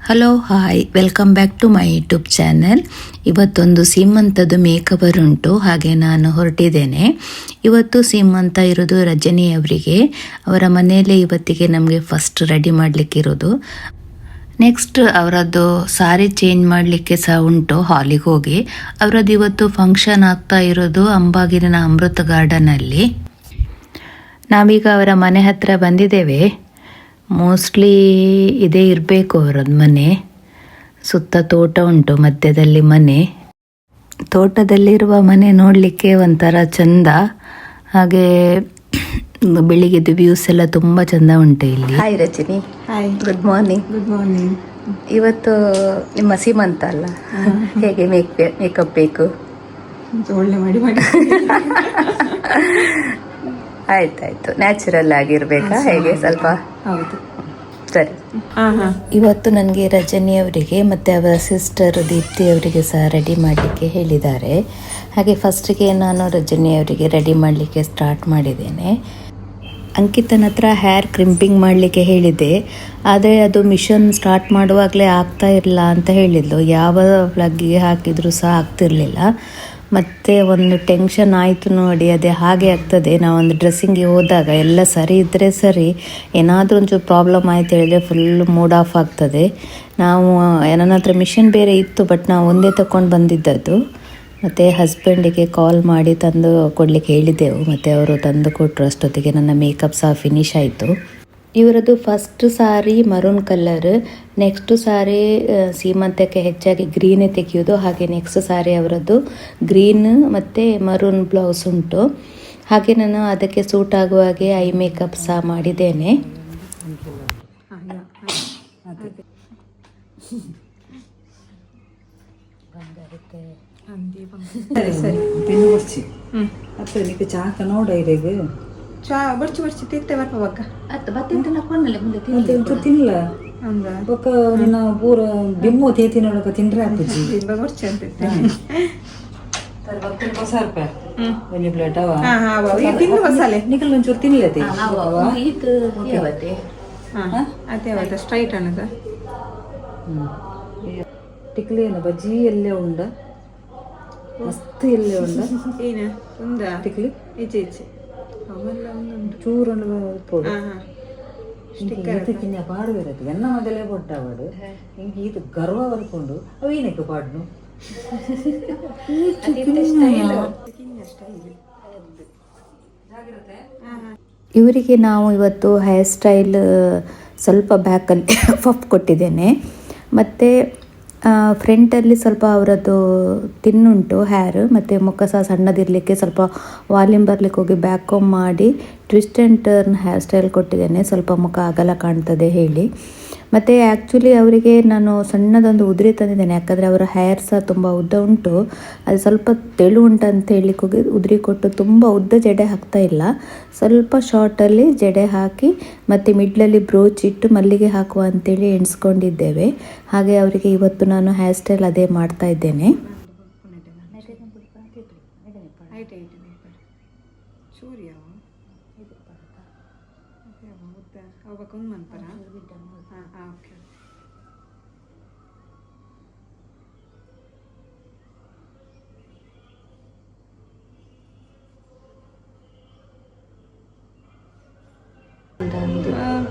Hello hi welcome back to my YouTube channel. ಇವತ್ತೊಂದು ಸೀಮಂತದ್ದು makeover ಉಂಟು, ಹಾಗೆ ನಾನು ಹೊರಟಿದ್ದೇನೆ. ಇವತ್ತು ಸೀಮಂತ ಇರೋದು ರಜನಿಯವರಿಗೆ. ಅವರ ಮನೆಯಲ್ಲೇ ಇವತ್ತಿಗೆ ನಮಗೆ ಫಸ್ಟ್ ರೆಡಿ ಮಾಡಲಿಕ್ಕಿರೋದು. ನೆಕ್ಸ್ಟ್ ಅವರದ್ದು ಸಾರಿ ಚೇಂಜ್ ಮಾಡಲಿಕ್ಕೆ ಸಹ ಉಂಟು ಹಾಲಿಗೆ ಹೋಗಿ. ಅವರದ್ದು ಇವತ್ತು ಫಂಕ್ಷನ್ ಆಗ್ತಾ ಇರೋದು ಅಂಬಾಗಿಲಿನ ಅಮೃತ ಗಾರ್ಡನಲ್ಲಿ. ನಾವೀಗ ಅವರ ಮನೆ ಹತ್ರ ಬಂದಿದ್ದೇವೆ. ಮೋಸ್ಟ್ಲಿ ಇದೇ ಇರಬೇಕು ಅವರದ್ದು ಮನೆ. ಸುತ್ತ ತೋಟ ಉಂಟು, ಮಧ್ಯದಲ್ಲಿ ಮನೆ. ತೋಟದಲ್ಲಿರುವ ಮನೆ ನೋಡಲಿಕ್ಕೆ ಒಂಥರ ಚಂದ. ಹಾಗೆ ಬೆಳಿಗ್ಗೆದು ವ್ಯೂಸ್ ಎಲ್ಲ ತುಂಬ ಚಂದ ಉಂಟು ಇಲ್ಲಿ. Hi Rachani. Hi, good morning. Good morning. ಇವತ್ತು ನಿಮ್ಮ ಸೀಮಂತ ಅಲ್ಲ, ಹೇಗೆ ಮೇಕಪ್ ಬೇಕು? ಒಳ್ಳೆ ಮಾಡಿ ಆಯ್ತಾಯ್ತು, ನ್ಯಾಚುರಲ್ ಆಗಿರ್ಬೇಕಾ ಹೇಗೆ? ಸ್ವಲ್ಪ ಹೌದು, ಸರಿ. ಇವತ್ತು ನನಗೆ ರಜನಿಯವರಿಗೆ ಮತ್ತು ಅವರ ಸಿಸ್ಟರ್ ದೀಪ್ತಿ ಅವರಿಗೆ ಸಹ ರೆಡಿ ಮಾಡಲಿಕ್ಕೆ ಹೇಳಿದ್ದಾರೆ. ಹಾಗೆ ಫಸ್ಟಿಗೆ ನಾನು ರಜನಿಯವರಿಗೆ ರೆಡಿ ಮಾಡಲಿಕ್ಕೆ ಸ್ಟಾರ್ಟ್ ಮಾಡಿದ್ದೇನೆ. ಅಂಕಿತನ ಹತ್ರ ಹೇರ್ ಕ್ರಿಂಪಿಂಗ್ ಮಾಡಲಿಕ್ಕೆ ಹೇಳಿದ್ದೆ, ಆದರೆ ಅದು ಮಿಷನ್ ಸ್ಟಾರ್ಟ್ ಮಾಡುವಾಗಲೇ ಆಗ್ತಾ ಇರಲಿಲ್ಲ ಅಂತ ಹೇಳಿದ್ಲು. ಯಾವ ಪ್ಲಗ್ಗಿಗೆ ಹಾಕಿದರೂ ಸಹ ಆಗ್ತಿರಲಿಲ್ಲ. ಮತ್ತು ಒಂದು ಟೆನ್ಷನ್ ಆಯಿತು ನೋಡಿ, ಅದೇ ಹಾಗೆ ಆಗ್ತದೆ. ನಾವೊಂದು ಡ್ರೆಸ್ಸಿಂಗಿಗೆ ಹೋದಾಗ ಎಲ್ಲ ಸರಿ ಇದ್ದರೆ ಸರಿ, ಏನಾದರೂ ಒಂಚೂರು ಪ್ರಾಬ್ಲಮ್ ಆಯಿತು ಹೇಳಿದರೆ ಫುಲ್ ಮೂಡ್ ಆಫ್ ಆಗ್ತದೆ. ನಾವು ನನ್ನ ಹತ್ರ ಮಿಷನ್ ಬೇರೆ ಇತ್ತು, ಬಟ್ ನಾವು ಒಂದೇ ತಗೊಂಡು ಬಂದಿದ್ದದ್ದು. ಮತ್ತು ಹಸ್ಬೆಂಡಿಗೆ ಕಾಲ್ ಮಾಡಿ ತಂದು ಕೊಡಲಿಕ್ಕೆ ಹೇಳಿದ್ದೆವು, ಮತ್ತು ಅವರು ತಂದು ಕೊಟ್ಟರು. ಅಷ್ಟೊತ್ತಿಗೆ ನನ್ನ ಮೇಕಪ್ ಸಹ ಫಿನಿಶ್ ಆಯಿತು. ಇವರದ್ದು ಫಸ್ಟ್ ಸಾರಿ ಮರೂನ್ ಕಲರ್, ನೆಕ್ಸ್ಟ್ ಸಾರಿ ಸೀಮಂತಕ್ಕೆ ಹೆಚ್ಚಾಗಿ ಗ್ರೀನೇ ತೆಗೆಯೋದು. ಹಾಗೆ ನೆಕ್ಸ್ಟ್ ಸಾರಿ ಅವರದ್ದು ಗ್ರೀನ್ ಮತ್ತು ಮರೂನ್ ಬ್ಲೌಸ್ ಉಂಟು. ಹಾಗೆ ನಾನು ಅದಕ್ಕೆ ಸೂಟ್ ಆಗುವ ಹಾಗೆ ಐ ಮೇಕಪ್ ಸಹ ಮಾಡಿದ್ದೇನೆ. ಚಾ ಬಡ್ಚಿ ಬಡ್ಚಿ ತಿಂತೆ ಬರ್ಪವಾಗ ತಿನ್ನಲ ಬೊಕ್ಕ ನಿನ್ನ ಪೂರ ಬಿಮ್ಮು ತೇತಿನೊಳಗ ತಿಂದ್ರೆ ಆಪುಜಿ ಬಡ್ಚಿ ಅಂತ ಒಂದು ಪ್ಲೇಟ್ ಅವ ತಿಂದು ಮಸಾಲೆ ನಿಖಲ್ ಒಂಚೂರು ತಿನ್ಲತೆ ಅದೇ ಅವತ್ತ ಸ್ಟ್ರೈಟ್ ಅನ್ನದ ಟಿಕ್ಲಿ ಏನು ಬಜ್ಜಿ ಎಲ್ಲೇ ಉಂಡ ಮಸ್ತ್ ಎಲ್ಲೇ ಉಂಡ ಏನ ಉಂದ ಟಿಕ್ಲಿ ಈಚೆ ಈಚೆ ಅವೆಲ್ಲ ಒಂದೊಂದು ಚೂರನ್ನು ಪೋಡು ಇದಕ್ಕಿನ್ನ ಪಾಡು ಬೇರೆ ಎನ್ನ ಮೊದಲೇ ಕೊಟ್ಟಾವಾಡು ಹಿಂಗೆ ಇದು ಗರ್ವ ಬರ್ಕೊಂಡು ಅವೇನಕ್ಕೆ ಪಾಡ್ನು ಇವರಿಗೆ ನಾವು ಇವತ್ತು ಹೇರ್ ಸ್ಟೈಲ್ ಸ್ವಲ್ಪ ಬ್ಯಾಕಲ್ಲಿ ಪಫ್ ಕೊಟ್ಟಿದ್ದೇನೆ. ಮತ್ತು ಫ್ರಂಟಲ್ಲಿ ಸ್ವಲ್ಪ ಅವರದ್ದು ತಿನ್ನುಂಟು ಹೇರ್, ಮತ್ತು ಮುಖ ಸಹ ಸಣ್ಣದಿರಲಿಕ್ಕೆ ಸ್ವಲ್ಪ ವಾಲ್ಯೂಮ್ ಬರಲಿಕ್ಕೆ ಹೋಗಿ ಬ್ಯಾಕ್ ಕಾಂಬ್ ಮಾಡಿ twist and turn hair style ಕೊಟ್ಟಿದ್ದೇನೆ, ಸ್ವಲ್ಪ ಮುಖ ಅಗಲ ಕಾಣ್ತದೆ ಹೇಳಿ. ಮತ್ತು ಆ್ಯಕ್ಚುಲಿ ಅವರಿಗೆ ನಾನು ಸಣ್ಣದೊಂದು ಉದುರಿ ತಂದಿದ್ದೇನೆ, ಯಾಕಂದರೆ ಅವರ ಹೇರ್ ಸಹ ತುಂಬ ಉದ್ದ ಉಂಟು. ಅದು ಸ್ವಲ್ಪ ತೆಳು ಉಂಟು ಅಂತ ಹೇಳಲಿಕ್ಕೆ ಹೋಗಿ ಉದುರಿ ಕೊಟ್ಟು ತುಂಬ ಉದ್ದ ಜಡೆ ಹಾಕ್ತಾ ಇಲ್ಲ, ಸ್ವಲ್ಪ ಶಾರ್ಟಲ್ಲಿ ಜಡೆ ಹಾಕಿ ಮತ್ತು ಮಿಡ್ಲಲ್ಲಿ ಬ್ರೋಚ್ ಇಟ್ಟು ಮಲ್ಲಿಗೆ ಹಾಕುವ ಅಂತೇಳಿ ಎಣಿಸ್ಕೊಂಡಿದ್ದೇವೆ. ಹಾಗೆ ಅವರಿಗೆ ಇವತ್ತು ನಾನು ಹೇರ್ ಸ್ಟೈಲ್ ಅದೇ ಮಾಡ್ತಾ ಇದ್ದೇನೆ.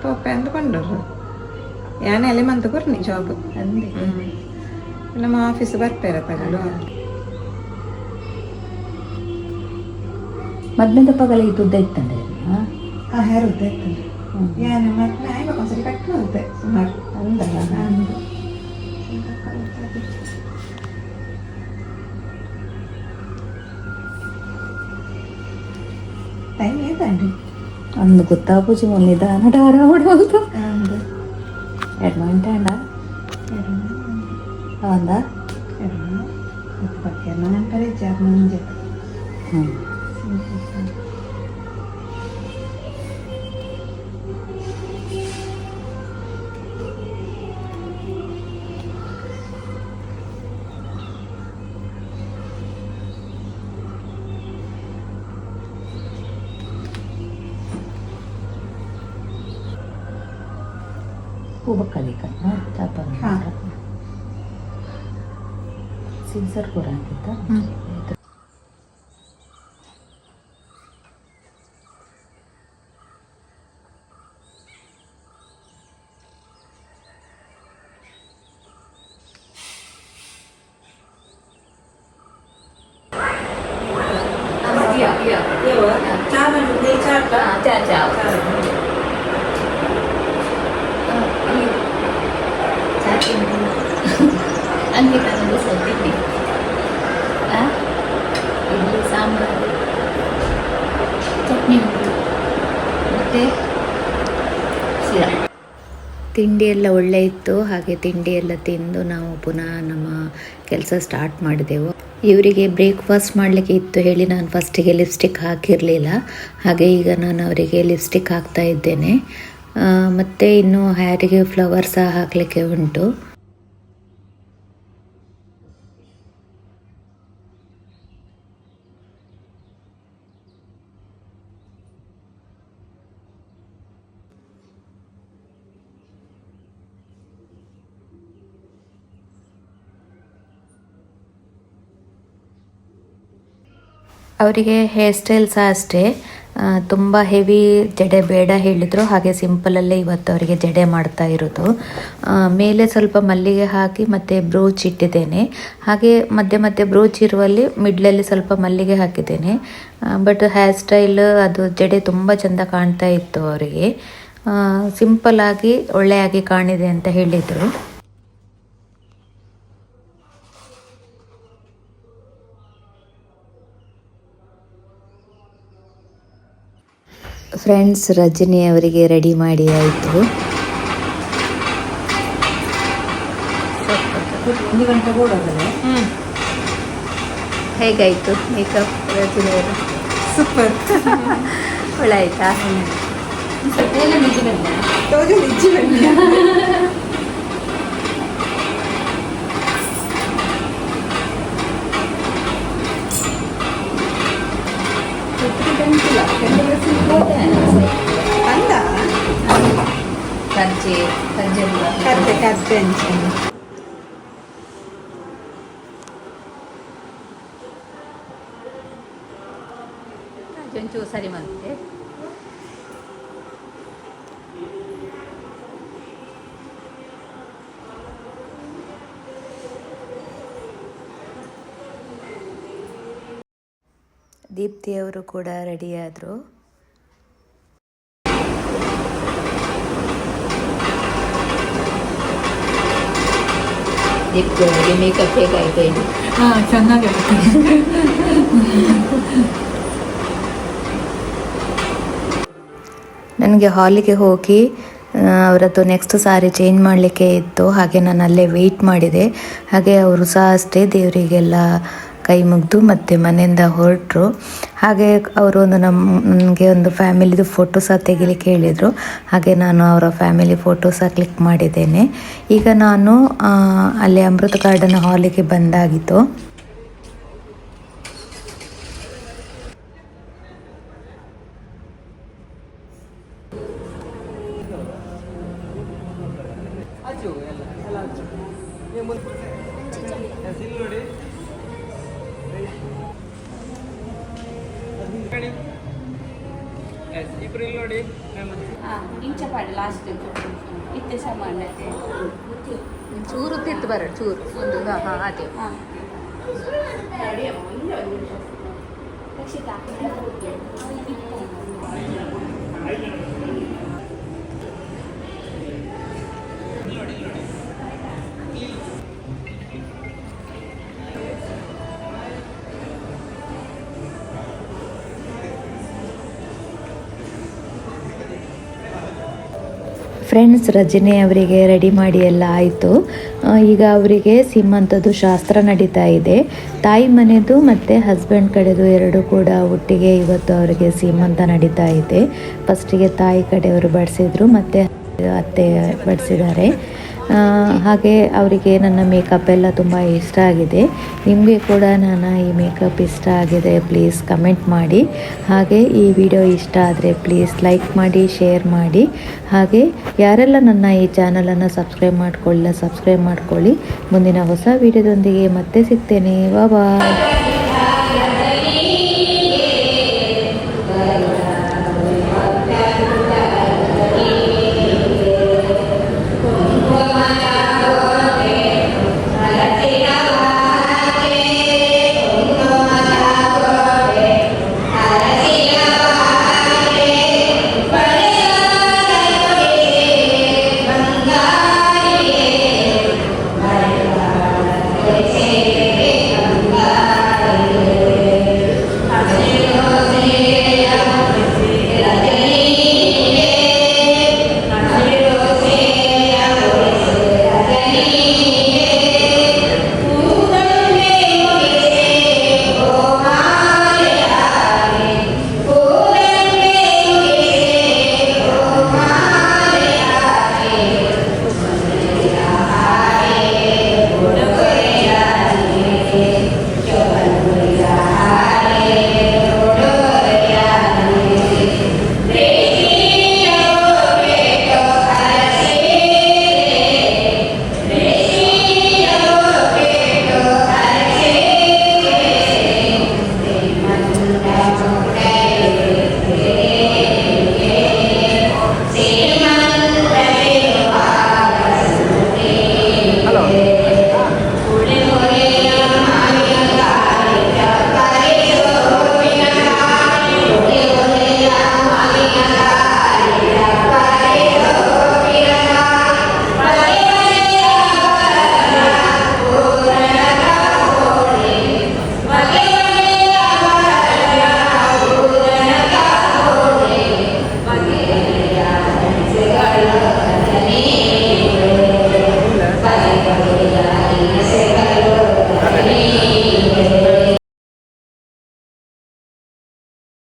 ಪಪ್ಪ ಎಂತ ಕೊಂಡರು ಯಾನೆ ಅಲ್ಲಿ ಮಂತ ಕೊರ್ನಿ ಜಾಬ್ ಅಂದೆ ನಮ್ಮ ಆಫೀಸ್ ಬರ್ಪೇರ ತಗಲು ಮದ್ಮೆದ ಪಗಲ ಇದು ಉದ್ದ ಇತ್ತಂದ್ರೆ ಹೇರ್ ಉದ್ದ ಇರ್ತದೆ. ಯಾನೆ ಮತ್ತೆ ಆಯ್ಬೇಕು ಒಂದ್ಸರಿ ಕಟ್ಟು ಅಂತೆ ಸುಮಾರು ಅಂದಲ್ಲ. ಟೈಮ್ ಏತಂಡಿ ಅಂದು ಗೊತ್ತಾಪುಜಿ ನಿಧಾನ ಡಾರ ಹೊಡಬಹುದು. 2 ಗಂಟೆ ಅಂಡ ಅವಂದ ನಂತರ ಮುಂಜೆ ಉಬಕ್ಕಲಿಕ ಚಾಪ ಹಾ. ಸಿನ್ಸರ್ ಕೂಡ ಅಂತಿತ್ತ ಅಂಕಿತನದು ಸದ್ದಿದ್ದಿ ಇಲ್ಲಿ ಸಾಂಬಾರು ಚಟ್ನಿ ಉಂಟು ಮತ್ತು ಶಿರಾ. ತಿಂಡಿ ಎಲ್ಲ ಒಳ್ಳೆ ಇತ್ತು. ಹಾಗೆ ತಿಂಡಿ ಎಲ್ಲ ತಿಂದು ನಾವು ಪುನಃ ನಮ್ಮ ಕೆಲಸ ಸ್ಟಾರ್ಟ್ ಮಾಡಿದೆವು. ಇವರಿಗೆ ಬ್ರೇಕ್ಫಾಸ್ಟ್ ಮಾಡಲಿಕ್ಕೆ ಇತ್ತು ಹೇಳಿ ನಾನು ಫಸ್ಟಿಗೆ ಲಿಪ್ಸ್ಟಿಕ್ ಹಾಕಿರಲಿಲ್ಲ. ಹಾಗೆ ಈಗ ನಾನು ಅವರಿಗೆ ಲಿಪ್ಸ್ಟಿಕ್ ಹಾಕ್ತಾ ಇದ್ದೇನೆ. ಮತ್ತು ಇನ್ನು ಹ್ಯಾರಿಗೆ ಫ್ಲವರ್ ಸಹ ಹಾಕಲಿಕ್ಕೆ ಉಂಟು. ಅವರಿಗೆ ಹೇರ್ ಸ್ಟೈಲ್ ಸಹ ಅಷ್ಟೇ, ತುಂಬ ಹೆವಿ ಜಡೆ ಬೇಡ ಹೇಳಿದರು. ಹಾಗೆ ಸಿಂಪಲಲ್ಲೇ ಇವತ್ತು ಅವರಿಗೆ ಜಡೆ ಮಾಡ್ತಾ ಇರೋದು. ಮೇಲೆ ಸ್ವಲ್ಪ ಮಲ್ಲಿಗೆ ಹಾಕಿ ಮತ್ತು ಬ್ರೋಚ್ ಇಟ್ಟಿದ್ದೇನೆ. ಹಾಗೆ ಮಧ್ಯೆ ಮಧ್ಯೆ ಬ್ರೋಚ್ ಇರುವಲ್ಲಿ ಮಿಡ್ಲಲ್ಲಿ ಸ್ವಲ್ಪ ಮಲ್ಲಿಗೆ ಹಾಕಿದ್ದೇನೆ. ಬಟ್ ಹೇರ್ ಸ್ಟೈಲ್ ಅದು ಜಡೆ ತುಂಬ ಚೆಂದ ಕಾಣ್ತಾ ಇತ್ತು ಅವರಿಗೆ. ಸಿಂಪಲ್ಲಾಗಿ ಒಳ್ಳೆಯಾಗಿ ಕಾಣಿದೆ ಅಂತ ಹೇಳಿದರು. ಫ್ರೆಂಡ್ಸ್, ರಜನಿ ಅವರಿಗೆ ರೆಡಿ ಮಾಡಿ ಆಯಿತು. 1 ಗಂಟೆ ಕೊಡೋದಲ್ಲ. ಹೇಗಾಯಿತು ಮೇಕಪ್ ರಜನಿ ಅವರು? ಸೂಪರ್. ಒಳ್ಳೆ ಆಯಿತಾ? ತೋಜು ನಿಜ್ಜಿ ಬನ್ನಿ. ಅಂದ ಕರ್ಜೆ ಕರ್ತೆ ಕರ್ತೆ ಅಂಚೆ ಒಂಚೂರು ಸರಿ ಮತ್ತೆ ದೀಪ್ತಿಯವರು ಕೂಡ ರೆಡಿಯಾದರು. ದೀಪ್ತಿ ಅವರಿಗೆ ಮೇಕಪ್ ಹೇಗಾಯಿತು ಹೇಳಿ? ಚೆನ್ನಾಗಿ ನನಗೆ ಹಾಲಿಗೆ ಹೋಗಿ ಅವರದ್ದು ನೆಕ್ಸ್ಟ್ ಸಾರಿ ಚೇಂಜ್ ಮಾಡಲಿಕ್ಕೆ ಇತ್ತು. ಹಾಗೆ ನಾನು ಅಲ್ಲೇ ವೆಯ್ಟ್ ಮಾಡಿದೆ. ಹಾಗೆ ಅವರು ಸಹ ಅಷ್ಟೇ ದೇವರಿಗೆಲ್ಲ ಕೈ ಮುಗಿದು ಮತ್ತು ಮನೆಯಿಂದ ಹೊರಟರು. ಹಾಗೆ ಅವರು ನನಗೆ ಒಂದು ಫ್ಯಾಮಿಲಿದು ಫೋಟೋ ಸಹ ತೆಗಿಲಿಕ್ಕೆ ಹೇಳಿದರು. ಹಾಗೆ ನಾನು ಅವರ ಫ್ಯಾಮಿಲಿ ಫೋಟೋ ಸಹ ಕ್ಲಿಕ್ ಮಾಡಿದ್ದೇನೆ. ಈಗ ನಾನು ಅಲ್ಲಿ ಅಮೃತ ಗಾರ್ಡನ್ ಹಾಲಿಗೆ ಬಂದಾಗಿತ್ತು. ಚೂರು ತಿತ್ತು ಬರ ಚೂರು ಒಂದು ಅದೇ ಫ್ರೆಂಡ್ಸ್, ರಜನಿ ಅವರಿಗೆ ರೆಡಿ ಮಾಡಿ ಎಲ್ಲ ಆಯಿತು. ಈಗ ಅವರಿಗೆ ಸೀಮಂತದ್ದು ಶಾಸ್ತ್ರ ನಡೀತಾ ಇದೆ. ತಾಯಿ ಮನೆದು ಮತ್ತು ಹಸ್ಬೆಂಡ್ ಕಡೆದು ಎರಡು ಕೂಡ ಒಟ್ಟಿಗೆ ಇವತ್ತು ಅವರಿಗೆ ಸೀಮಂತ ನಡೀತಾ ಇದೆ. ಫಸ್ಟಿಗೆ ತಾಯಿ ಕಡೆಯವರು ಬಡಿಸಿದ್ರು ಮತ್ತು ಅತ್ತೆ ಬಡಿಸಿದ್ದಾರೆ. ಹಾಗೆ ಅವರಿಗೆ ನನ್ನ ಮೇಕಪ್ ಎಲ್ಲ ತುಂಬ ಇಷ್ಟ ಆಗಿದೆ. ನಿಮಗೆ ಕೂಡ ನನ್ನ ಈ ಮೇಕಪ್ ಇಷ್ಟ ಆಗಿದೆ ಪ್ಲೀಸ್ ಕಮೆಂಟ್ ಮಾಡಿ. ಹಾಗೆ ಈ ವಿಡಿಯೋ ಇಷ್ಟ ಆದರೆ ಪ್ಲೀಸ್ ಲೈಕ್ ಮಾಡಿ, ಶೇರ್ ಮಾಡಿ. ಹಾಗೆ ಯಾರೆಲ್ಲ ನನ್ನ ಈ ಚಾನಲನ್ನು ಸಬ್ಸ್ಕ್ರೈಬ್ ಮಾಡ್ಕೊಳ್ಳಿ. ಮುಂದಿನ ಹೊಸ ವಿಡಿಯೋದೊಂದಿಗೆ ಮತ್ತೆ ಸಿಗ್ತೇನೆ. ಬಾಯ್.